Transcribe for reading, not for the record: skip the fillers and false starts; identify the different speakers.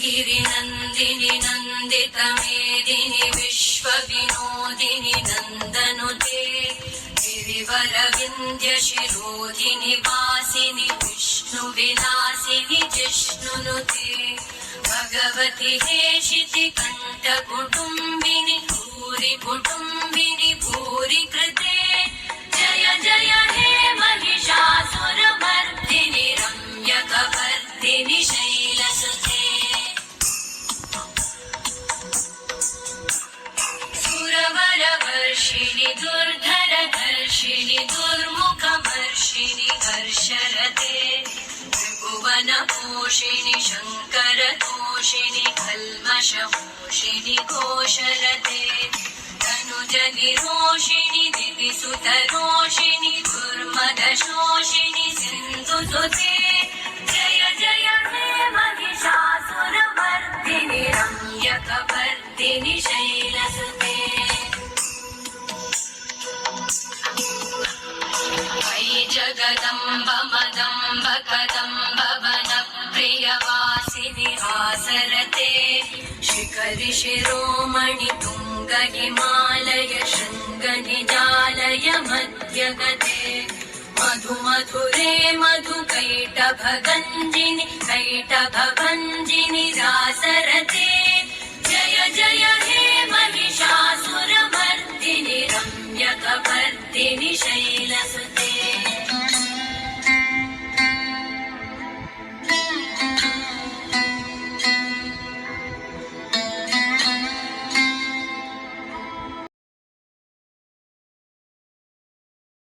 Speaker 1: गिरिनन्दिनि नन्दितमेदिनि विश्वविनोदिनि नन्दनुते गिरिवरविन्द्यशिरोधिनि वासिनि विष्णुविलासिनि जिष्णुनुते भगवति हेशिति कण्ठकुटुम्बिनि भूरि कुटुम्बिनि भूरि कृते जय जय हे महिषासुरमर्दिनि रम्यकवर्दिनि शैलसुते सुरवरवर्षिणि दुर्धरधर्षिणि दुर्मुखवर्षिणि हर्षरते त्रिभुवनपोषिणि शङ्करतोषिणि कल्मषमोषिणि घोषरते तनुजनिरोषिणि दिविसुतरोषिणि दुर्मदशोषिणि सिन्धुसुते जय जय हे महिषासुरमर्दिनि रम्यकवर्दिनि शैलसुते अयि जगदम्ब मदम्ब कदम्ब वनप्रियवासिनि हासरते शिखरि शिरोमणि तुङ्ग हिमालय शृङ्गनिजालय मध्यगते मधुमधुरे मधुकैटभगञ्जिनि कैटभभञ्जिनि रासरते जय जय हे महिषासुरमर्दिनि रम्यकवर्दिनि शैलसुते